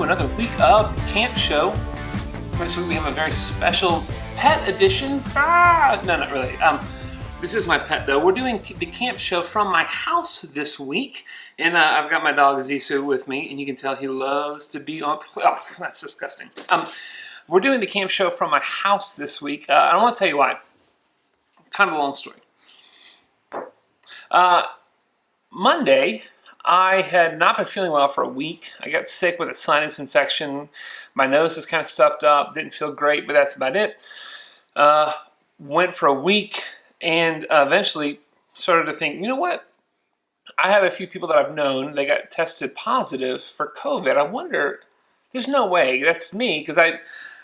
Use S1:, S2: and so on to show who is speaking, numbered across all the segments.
S1: to another week of Camp Show. This week we have a very special pet edition. No, not really. This is my pet though. We're doing the Camp Show from my house this week, and I've got my dog Zissou with me, and you can tell he loves to be on. Oh, that's disgusting. We're doing the Camp Show from my house this week. I want to tell you why. Kind of a long story. Monday, I had not been feeling well for a week. I got sick with a sinus infection. My nose is kind of stuffed up. Didn't feel great, but that's about it. Went for a week and eventually started to think, you know what? I have a few people that I've known. They got tested positive for COVID. I wonder, there's no way that's me because I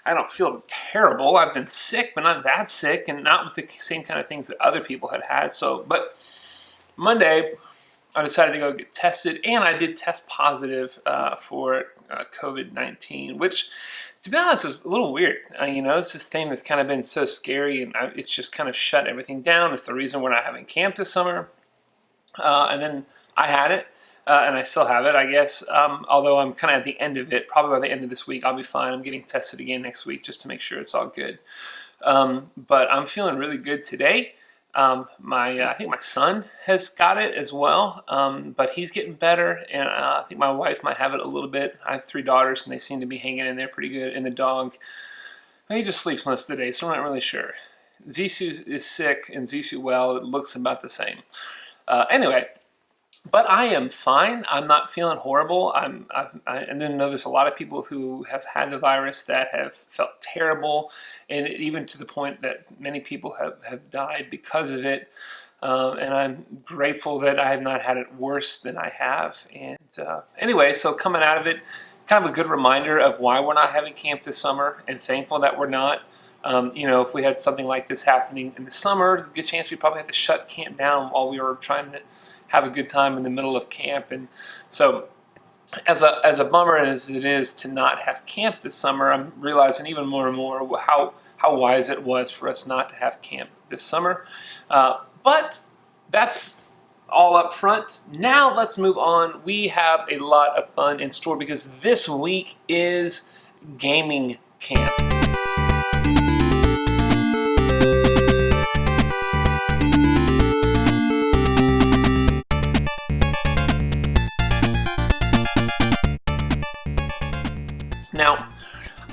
S1: don't feel terrible. I've been sick, but not that sick and not with the same kind of things that other people had had. So, but Monday, I decided to go get tested, and I did test positive for COVID-19, which, to be honest, is a little weird. It's this thing that's kind of been so scary, and it's just kind of shut everything down. It's the reason we're not having camp this summer. And then I had it, and I still have it, I guess, although I'm kind of at the end of it. Probably by the end of this week, I'll be fine. I'm getting tested again next week just to make sure it's all good. But I'm feeling really good today. I think my son has got it as well, but he's getting better, and I think my wife might have it a little bit. I have 3 daughters, and they seem to be hanging in there pretty good. And the dog, he just sleeps most of the day, so I'm not really sure. Zissou is sick, and Zissou well. It looks about the same. Anyway, but I am fine. I'm not feeling horrible. And then there's a lot of people who have had the virus that have felt terrible, and even to the point that many people have died because of it. And I'm grateful that I have not had it worse than I have. And anyway, so coming out of it, kind of a good reminder of why we're not having camp this summer, and thankful that we're not. If we had something like this happening in the summer, there's a good chance we'd probably have to shut camp down while we were trying to have a good time in the middle of camp. And so as a bummer as it is to not have camp this summer, I'm realizing even more and more how wise it was for us not to have camp this summer. But that's all up front. Now let's move on. We have a lot of fun in store because this week is gaming camp. Now,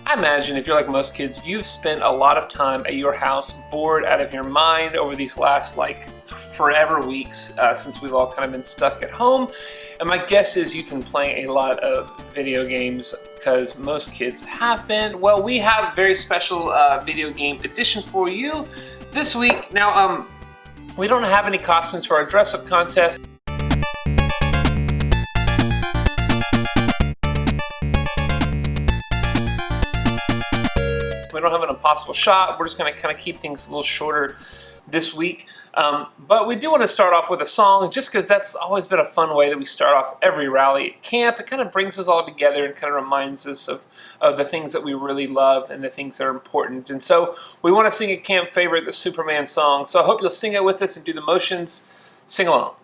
S1: I imagine if you're like most kids, you've spent a lot of time at your house bored out of your mind over these last forever weeks since we've all kind of been stuck at home. And my guess is you've been playing a lot of video games because most kids have been. Well, we have a very special video game edition for you this week. Now, we don't have any costumes for our dress-up contest. We don't have an impossible shot. We're just going to kind of keep things a little shorter this week. But we do want to start off with a song just because that's always been a fun way that we start off every rally at camp. It kind of brings us all together and kind of reminds us of the things that we really love and the things that are important. And so we want to sing a camp favorite, the Superman song. So I hope you'll sing it with us and do the motions. Sing along.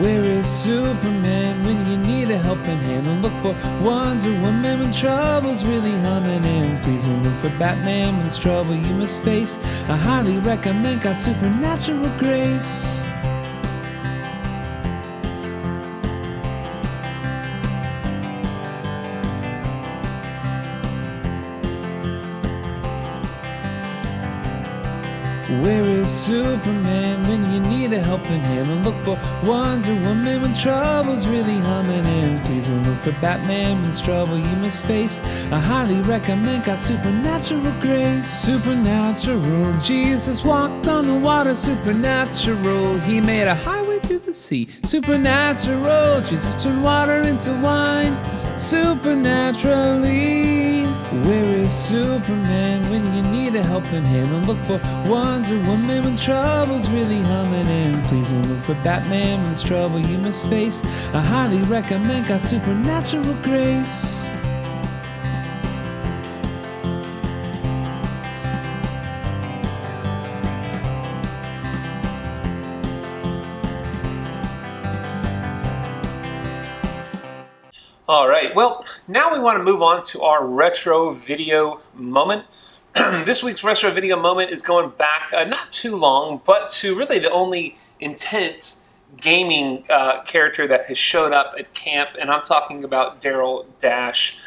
S2: Where is Superman when you need a helping hand? Don't look for Wonder Woman when trouble's really humming in. Please don't look for Batman when it's trouble you must face. I highly recommend God's supernatural grace. Where is Superman when you need a helping hand? Don't look for Wonder Woman when trouble's really humming in. Please don't look for Batman when it's trouble you must face. I highly recommend God's supernatural grace. Supernatural, Jesus walked on the water. Supernatural, he made a highway through the sea. Supernatural, Jesus turned water into wine. Supernaturally, where is Superman when you need a helping hand? Don't look for Wonder Woman when trouble's really humming in. Please don't look for Batman when it's trouble you must face. I highly recommend God's supernatural grace.
S1: All right, well, now we want to move on to our retro video moment. This week's retro video moment is going back not too long, but to really the only intense gaming character that has showed up at camp, and I'm talking about Daryl Dash.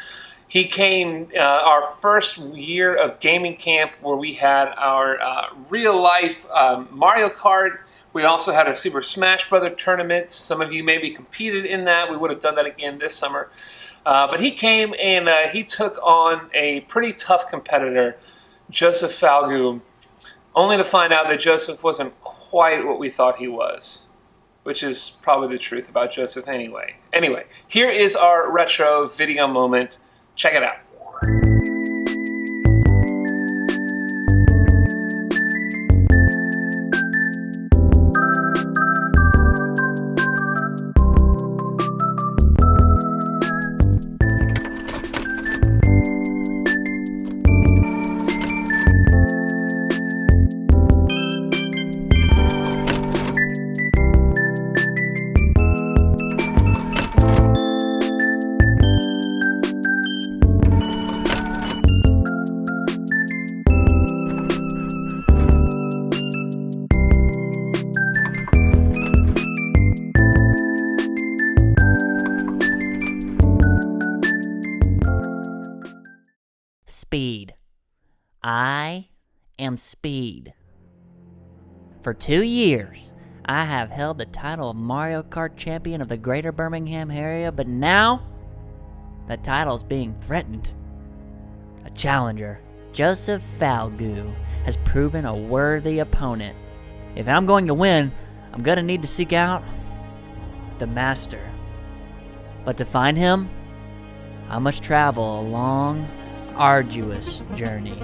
S1: He came our first year of gaming camp where we had our real-life Mario Kart. We also had a Super Smash Bros. Tournament. Some of you maybe competed in that. We would have done that again this summer. But he came and he took on a pretty tough competitor, Joseph Falgoum, only to find out that Joseph wasn't quite what we thought he was, which is probably the truth about Joseph anyway. Anyway, here is our retro video moment. Check it out.
S3: Speed. I am Speed. For 2 years, I have held the title of Mario Kart champion of the greater Birmingham area, but now, the title is being threatened. A challenger, Joseph Falgoum, has proven a worthy opponent. If I'm going to win, I'm going to need to seek out the master. But to find him, I must travel a long, arduous journey.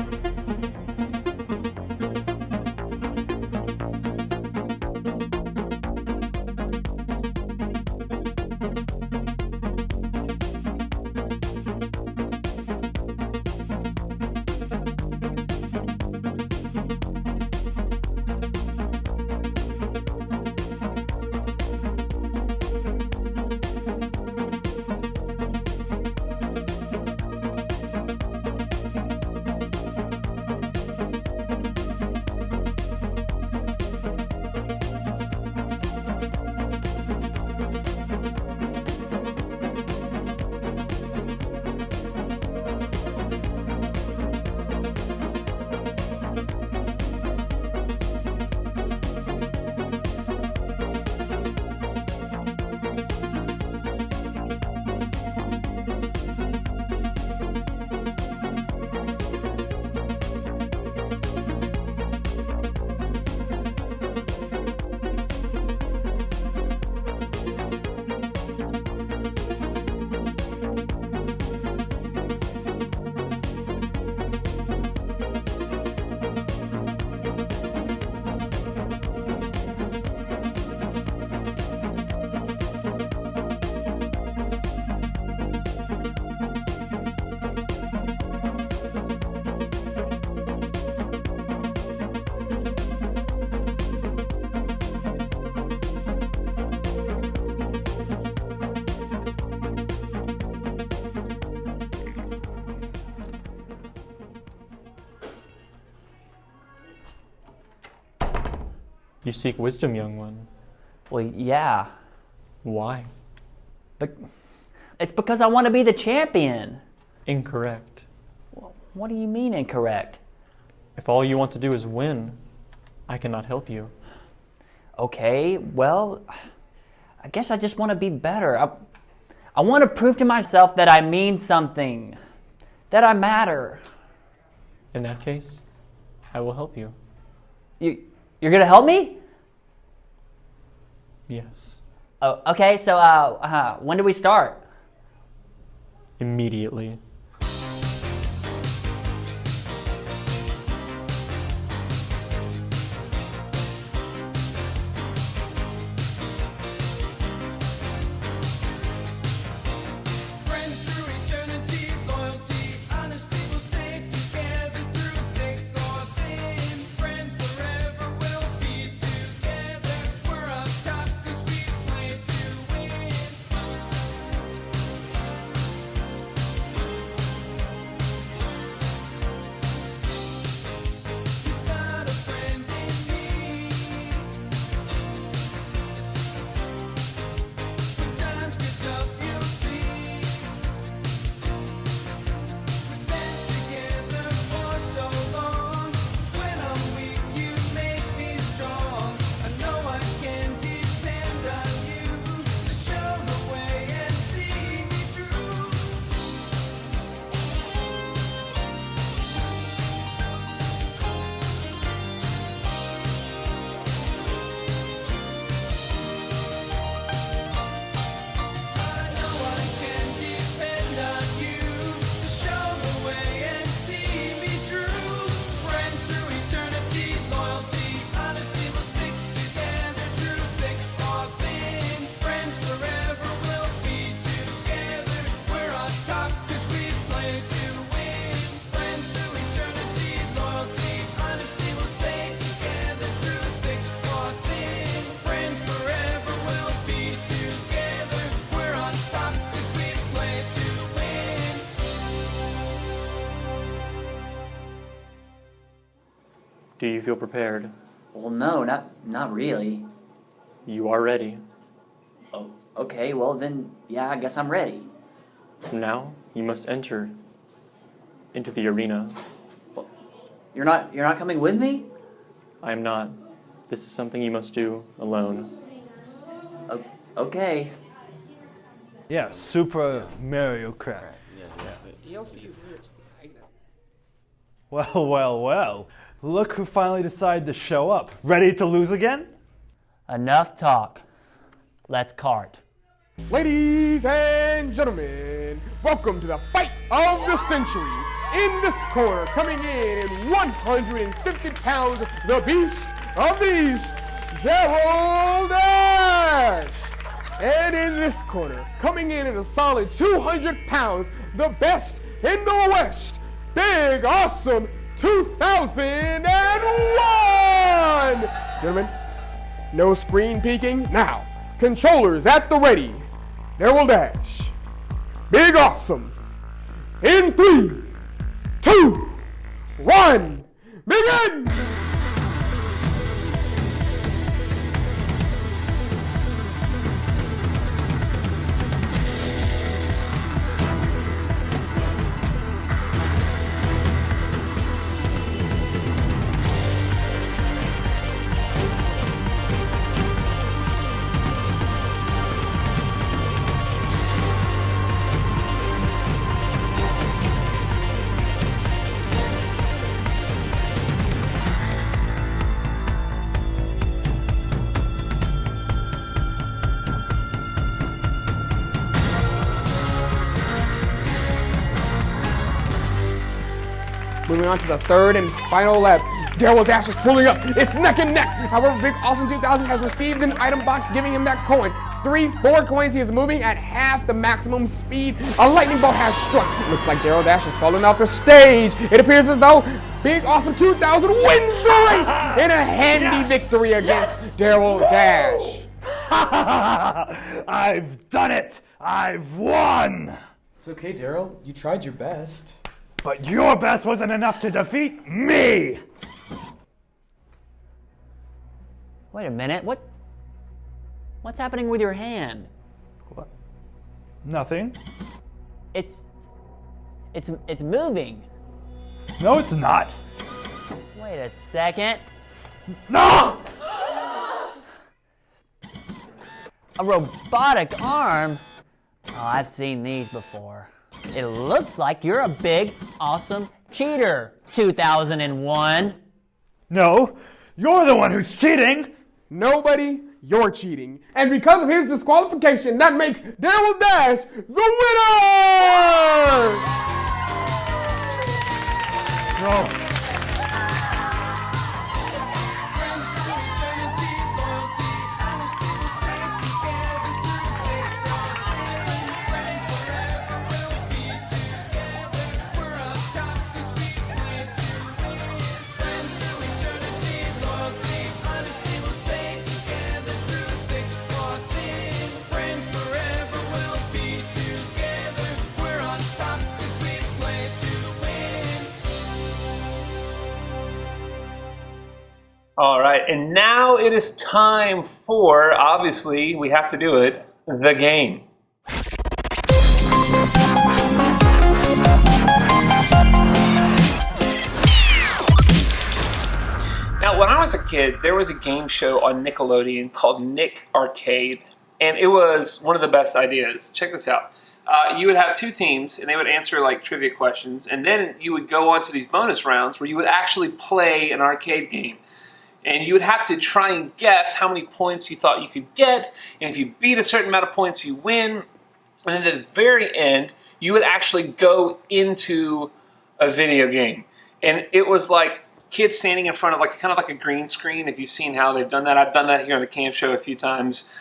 S4: You seek wisdom, young one.
S3: Well, yeah.
S4: Why?
S3: But it's because I want to be the champion.
S4: Incorrect.
S3: Well, what do you mean incorrect?
S4: If all you want to do is win, I cannot help you.
S3: Okay, well, I guess I just want to be better. I want to prove to myself that I mean something, that I matter.
S4: In that case, I will help you.
S3: You're going to help me?
S4: Yes.
S3: Oh, okay, so when do we start?
S4: Immediately. Do you feel prepared?
S3: Well, no, not really.
S4: You are ready.
S3: Oh, okay, well then, yeah, I guess I'm ready.
S4: Now, you must enter into the arena.
S3: Well, you're not coming with me?
S4: I am not. This is something you must do alone.
S3: Okay.
S2: Yeah, Super Mario Kart. Well. Look who finally decided to show up. Ready to lose again?
S3: Enough talk. Let's kart.
S5: Ladies and gentlemen, welcome to the fight of the century. In this corner, coming in at 150 pounds, the beast of beasts, Gerald Dash. And in this corner, coming in at a solid 200 pounds, the best in the West, Big Awesome 2001. Gentlemen, no screen peeking. Now, controllers at the ready. There will Dash. Big Awesome. In 3, 2, 1, begin! Moving on to the third and final lap. Daryl Dash is pulling up. It's neck and neck. However, Big Awesome 2000 has received an item box giving him that coin. 4 coins. He is moving at half the maximum speed. A lightning bolt has struck. Looks like Daryl Dash has fallen off the stage. It appears as though Big Awesome 2000 wins the race in a handy victory against Daryl Dash.
S2: I've done it! I've won!
S6: It's okay, Daryl. You tried your best.
S2: But your best wasn't enough to defeat me!
S3: Wait a minute, what's happening with your hand?
S2: What? Nothing.
S3: It's moving.
S2: No, it's not.
S3: Wait a second.
S2: No!
S3: A robotic arm? Oh, I've seen these before. It looks like you're a big, awesome cheater, 2001.
S2: No, you're the one who's cheating!
S5: Nobody, you're cheating. And because of his disqualification, that makes Daryl Dash the winner!
S2: No.
S1: All right, and now it is time for, obviously, we have to do it, the game. Now, when I was a kid, there was a game show on Nickelodeon called Nick Arcade, and it was one of the best ideas. Check this out. You would have 2 teams, and they would answer like trivia questions, and then you would go on to these bonus rounds where you would actually play an arcade game. And you would have to try and guess how many points you thought you could get, and if you beat a certain amount of points, you win. And at the very end, you would actually go into a video game. And it was like kids standing in front of kind of like a green screen, if you've seen how they've done that. I've done that here on the camp show a few times.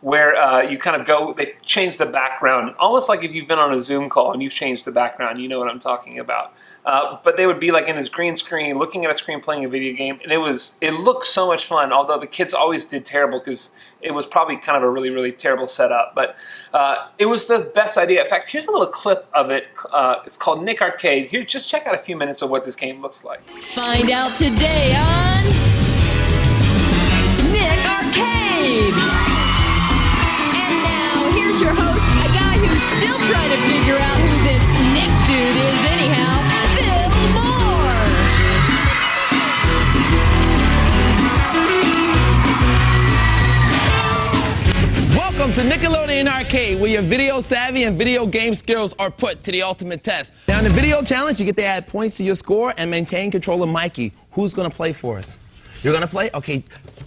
S1: where you kind of go, they change the background, almost like if you've been on a Zoom call and you've changed the background, you know what I'm talking about. But they would be like in this green screen, looking at a screen, playing a video game, and it looked so much fun, although the kids always did terrible because it was probably kind of a really, really terrible setup. But it was the best idea. In fact, here's a little clip of it. It's called Nick Arcade. Here, just check out a few minutes of what this game looks like.
S7: Find out today on Nick Arcade. And now, here's your host, a guy who's still trying to figure out who this Nick dude is anyhow, Phil Moore.
S8: Welcome to Nickelodeon Arcade, where your video savvy and video game skills are put to the ultimate test. Now, in the video challenge, you get to add points to your score and maintain control of Mikey. Who's going to play for us? You're going to play? Okay,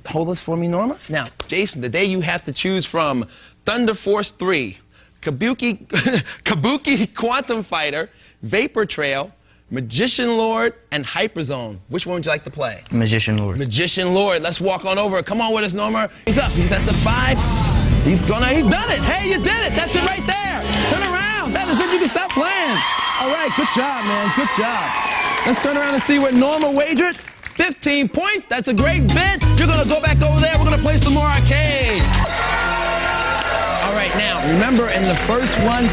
S8: hold this for me, Norma. Now, Jason, today you have to choose from Thunder Force 3, Kabuki Quantum Fighter, Vapor Trail, Magician Lord, and Hyperzone. Which one would you like to play?
S9: Magician Lord.
S8: Magician Lord. Let's walk on over. Come on with us, Norma. He's up. He's at the 5. He's done it. Hey, you did it. That's it right there. Turn around. That is it. You can stop playing. All right, good job, man. Good job. Let's turn around and see what Norma wagered. 15 points. That's a great bid. You're going to go back over there. We're going to play some more arcade. All right, now, remember in the first one,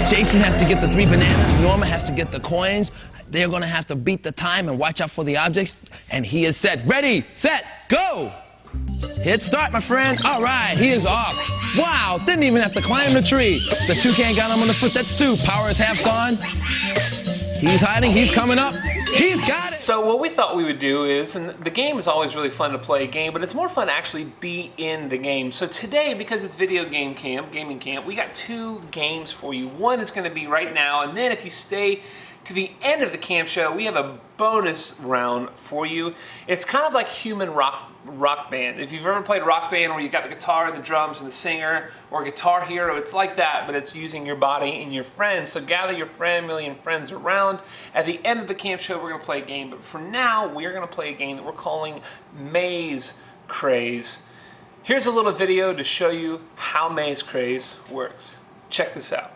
S8: Jason has to get the 3 bananas. Norma has to get the coins. They're going to have to beat the time and watch out for the objects. And he is set. Ready, set, go. Hit start, my friend. All right, he is off. Wow, didn't even have to climb the tree. The toucan got him on the foot. That's 2. Power is half gone. He's hiding. He's coming up. He's got it.
S1: So what we thought we would do is, and the game is always really fun to play a game, but it's more fun to actually be in the game. So today, because it's video game camp, gaming camp, we got 2 games for you. One is going to be right now, and then if you stay to the end of the camp show, we have a bonus round for you. It's kind of like human rock band. If you've ever played rock band where you got the guitar and the drums and the singer, or Guitar Hero, it's like that, but it's using your body and your friends. So gather your family and friends around. At the end of the camp show, we're going to play a game, but for now, we're going to play a game that we're calling MAZE CRAZE. Here's a little video to show you how MAZE CRAZE works. Check this out.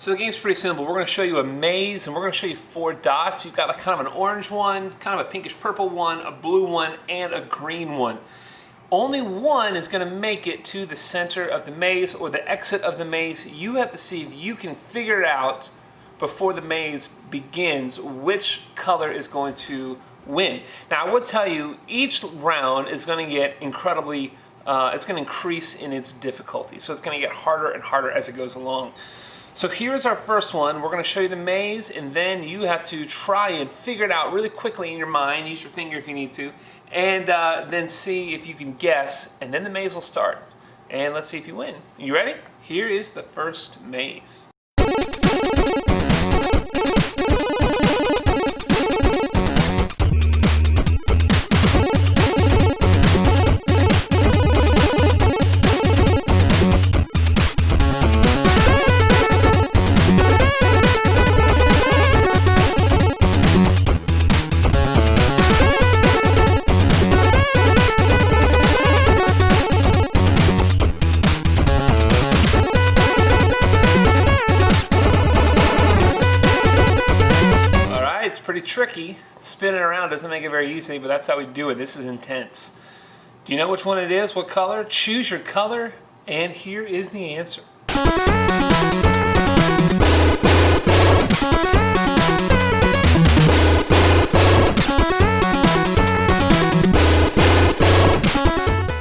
S1: So the game's pretty simple. We're going to show you a maze, and we're going to show you 4 dots. You've got kind of an orange one, kind of a pinkish purple one, a blue one, and a green one. Only one is going to make it to the center of the maze or the exit of the maze. You have to see if you can figure it out before the maze begins which color is going to win. Now, I will tell you, each round is going to get incredibly, it's going to increase in its difficulty. So it's going to get harder and harder as it goes along. So here's our first one. We're going to show you the maze, and then you have to try and figure it out really quickly in your mind. Use your finger if you need to, and then see if you can guess, and then the maze will start. And let's see if you win. You ready? Here is the first maze. pretty tricky. Spinning around doesn't make it very easy, but that's how we do it. This is intense. Do you know which one it is? What color? Choose your color, and here is the answer.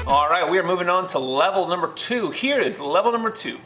S1: All right, we are moving on to level number 2. Here is level number 2.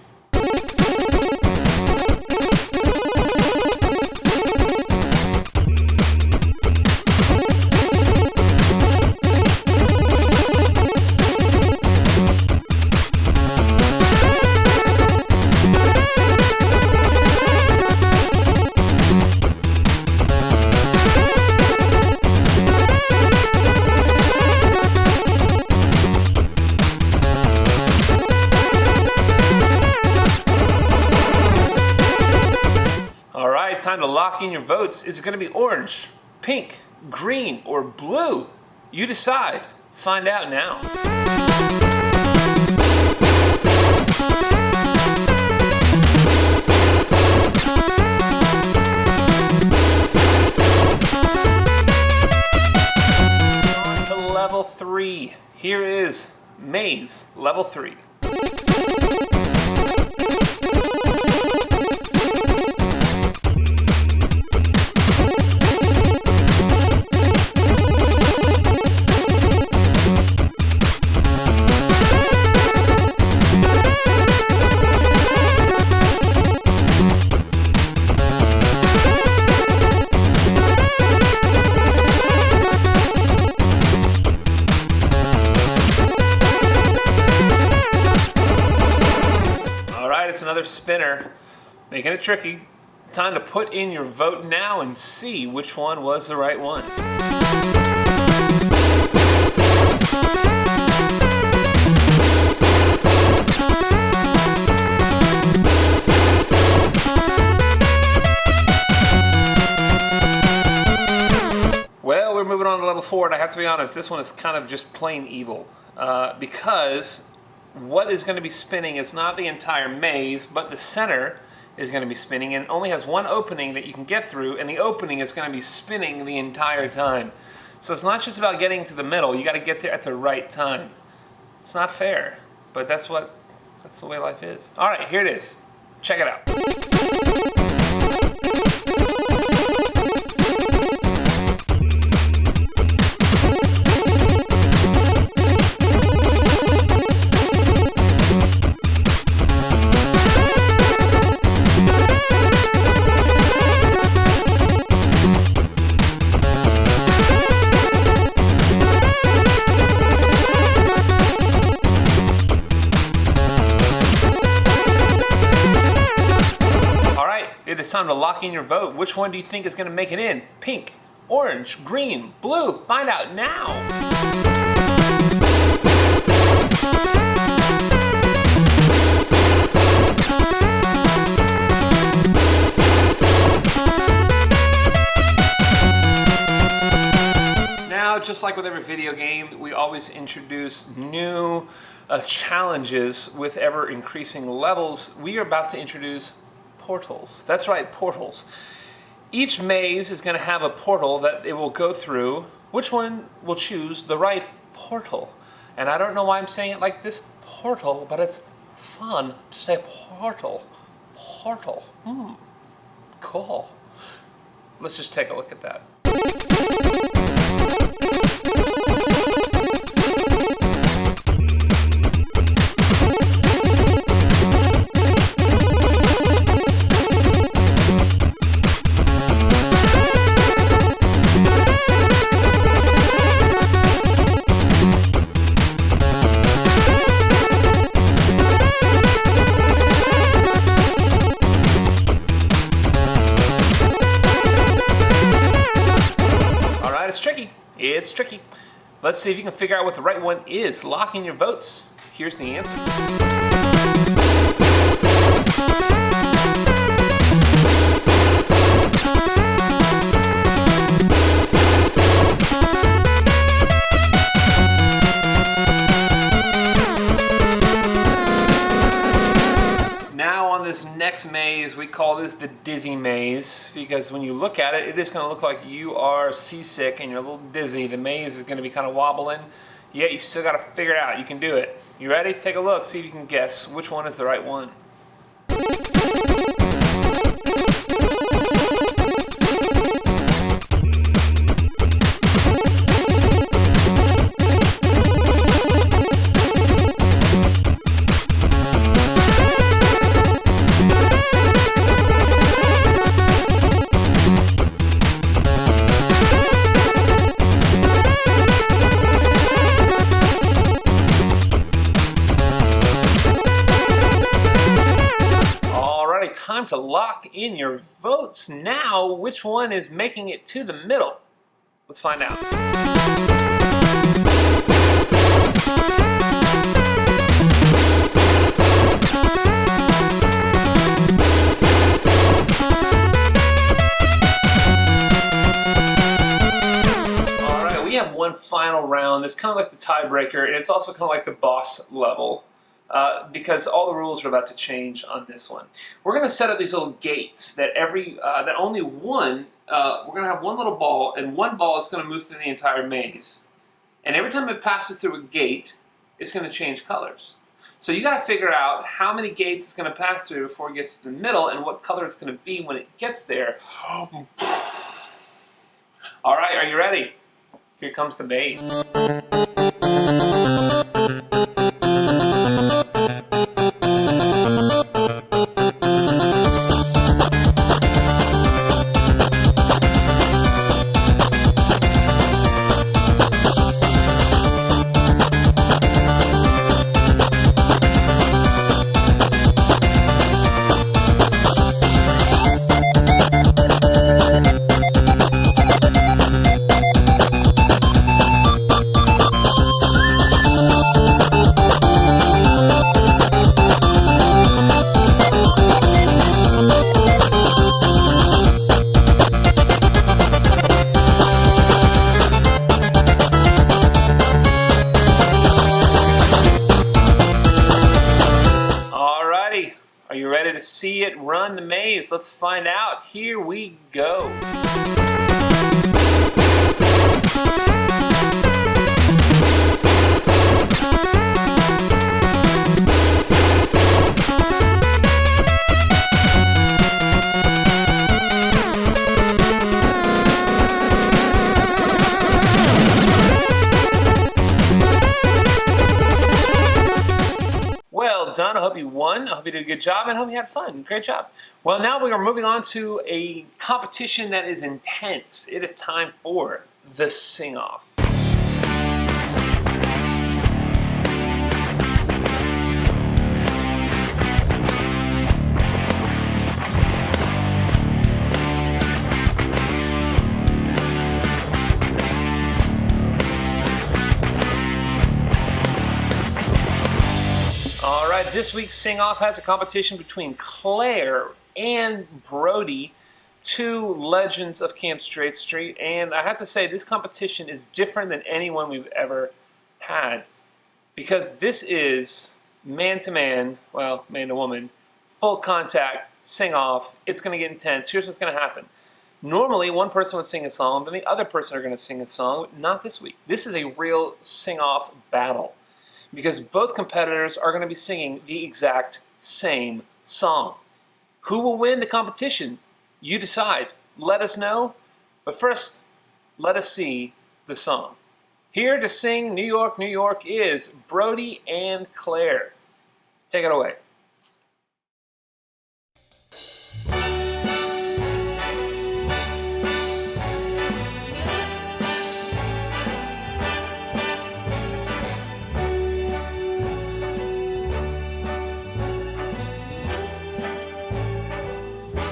S1: Time to lock in your votes. Is it going to be orange, pink, green, or blue? You decide. Find out now. On to level 3. Here is Maze level 3. It's another spinner, making it tricky. Time to put in your vote now and see which one was the right one. Well, we're moving on to level 4, and I have to be honest, this one is kind of just plain evil, because what is going to be spinning is not the entire maze, but the center is going to be spinning, and only has one opening that you can get through, and the opening is going to be spinning the entire time. So it's not just about getting to the middle, you got to get there at the right time. It's not fair, but that's the way life is. All right, here it is. Check it out. It's time to lock in your vote. Which one do you think is going to make it in? Pink, orange, green, blue? Find out now. Now, just like with every video game, we always introduce new challenges with ever increasing levels. We are about to introduce portals. That's right, portals. Each maze is going to have a portal that it will go through. Which one will choose the right portal? And I don't know why I'm saying it like this, portal, but it's fun to say portal. Portal. Cool. Let's just take a look at that. It's tricky. Let's see if you can figure out what the right one is. Lock in your votes. Here's the answer. next maze, we call this the dizzy maze because when you look at it, it is going to look like you are seasick and you're a little dizzy. The maze is going to be kind of wobbling, yet you still got to figure it out. You can do it. You ready? Take a look, see if you can guess which one is the right one. Time to lock in your votes now. Which one is making it to the middle? Let's find out. All right, we have one final round. It's kind of like the tiebreaker, and it's also kind of like the boss level. Because all the rules are about to change on this one. We're going to set up these little gates that that only one, we're going to have one little ball, and one ball is going to move through the entire maze. And every time it passes through a gate, it's going to change colors. So you got to figure out how many gates it's going to pass through before it gets to the middle and what color it's going to be when it gets there. All right, are you ready? Here comes the maze. Are you ready to see it run the maze? Let's find out. Here we go. Well done. I hope you won. I hope you did a good job, and I hope you had fun. Great job. Well, now we are moving on to a competition that is intense. It is time for the sing-off. This week's sing-off has a competition between Claire and Brody, two legends of Camp Straight Street, and I have to say this competition is different than anyone we've ever had because this is man-to-man, well, man-to-woman, full contact, sing-off. It's going to get intense. Here's what's going to happen. Normally, one person would sing a song, then the other person are going to sing a song. Not this week. This is a real sing-off battle, because both competitors are going to be singing the exact same song. Who will win the competition? You decide. Let us know. But first, let us see the song. Here to sing New York, New York is Brody and Claire. Take it away.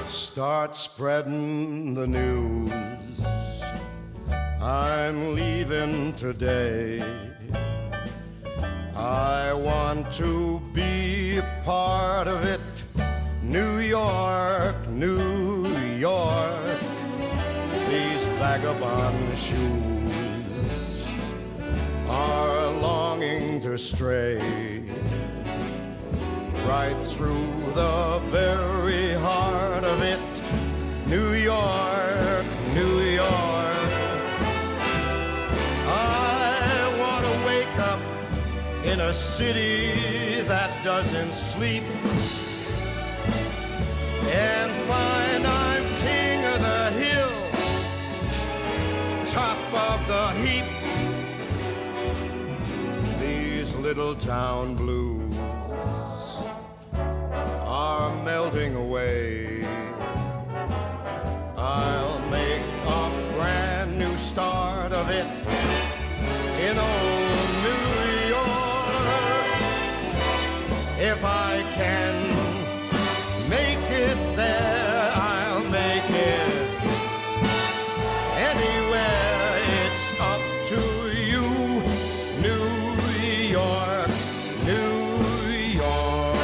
S9: Start spreading the news. I'm leaving today. I want to be a part of it. New York, New York. These vagabond shoes are longing to stray right through the very a city that doesn't sleep, and find I'm king of the hill, top of the heap. These little town blues are melting away. I'll make a brand new start of it in old New York. If I can make it there, I'll make it anywhere. It's up to you, New York, New York.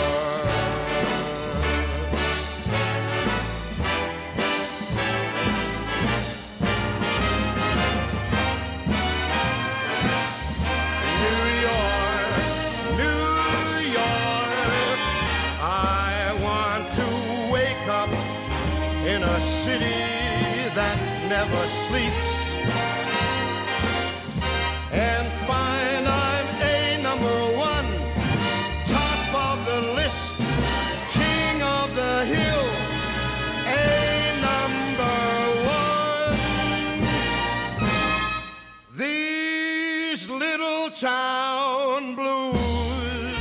S9: New York, New York. I want to wake up in a city that never sleeps and find I'm a number one, top of the list, king of the hill, a number one. These little town blues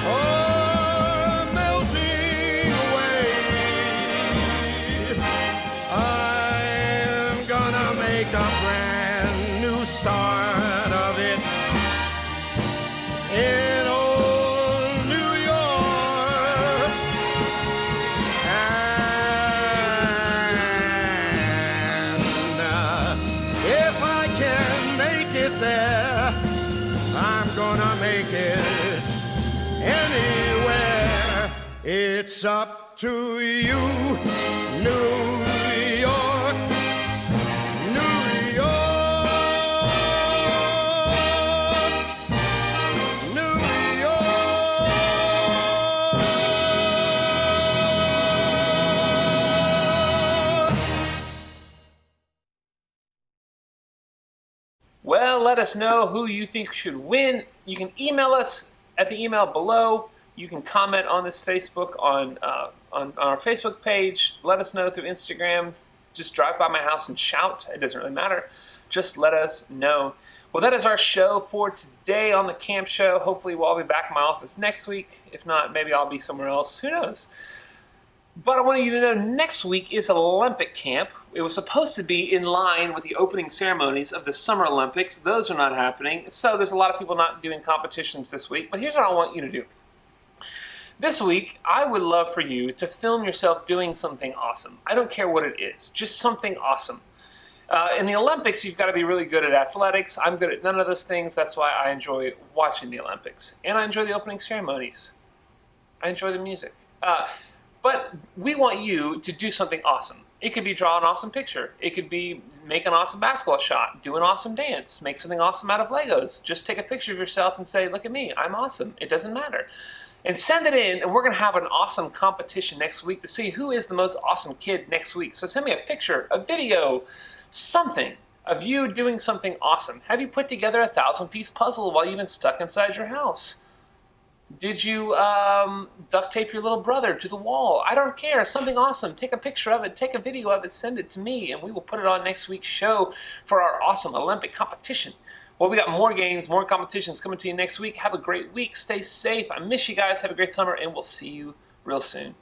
S9: are melting away. I'm gonna make a brand new start of it in old New York. And if I can make it there, I'm gonna make it anywhere. It's up to you, New York, New York, New York.
S1: Well, let us know who you think should win. You can email us at the email below. You can comment on this Facebook on our Facebook page. Let us know through Instagram. Just drive by my house and shout. It doesn't really matter. Just let us know. Well, that is our show for today on the Camp Show. Hopefully, we'll all be back in my office next week. If not, maybe I'll be somewhere else. Who knows? But I want you to know next week is Olympic camp. It was supposed to be in line with the opening ceremonies of the Summer Olympics. Those are not happening. So there's a lot of people not doing competitions this week. But here's what I want you to do. This week, I would love for you to film yourself doing something awesome. I don't care what it is. Just something awesome. In the Olympics, you've got to be really good at athletics. I'm good at none of those things. That's why I enjoy watching the Olympics. And I enjoy the opening ceremonies. I enjoy the music. But we want you to do something awesome. It could be draw an awesome picture. It could be make an awesome basketball shot, do an awesome dance, make something awesome out of Legos. Just take a picture of yourself and say, look at me, I'm awesome. It doesn't matter. And send it in, and we're going to have an awesome competition next week to see who is the most awesome kid next week. So send me a picture, a video, something of you doing something awesome. Have you put together a 1,000-piece puzzle while you've been stuck inside your house? Did you duct tape your little brother to the wall? I don't care. Something awesome. Take a picture of it. Take a video of it. Send it to me, and we will put it on next week's show for our awesome Olympic competition. Well, we got more games, more competitions coming to you next week. Have a great week. Stay safe. I miss you guys. Have a great summer, and we'll see you real soon.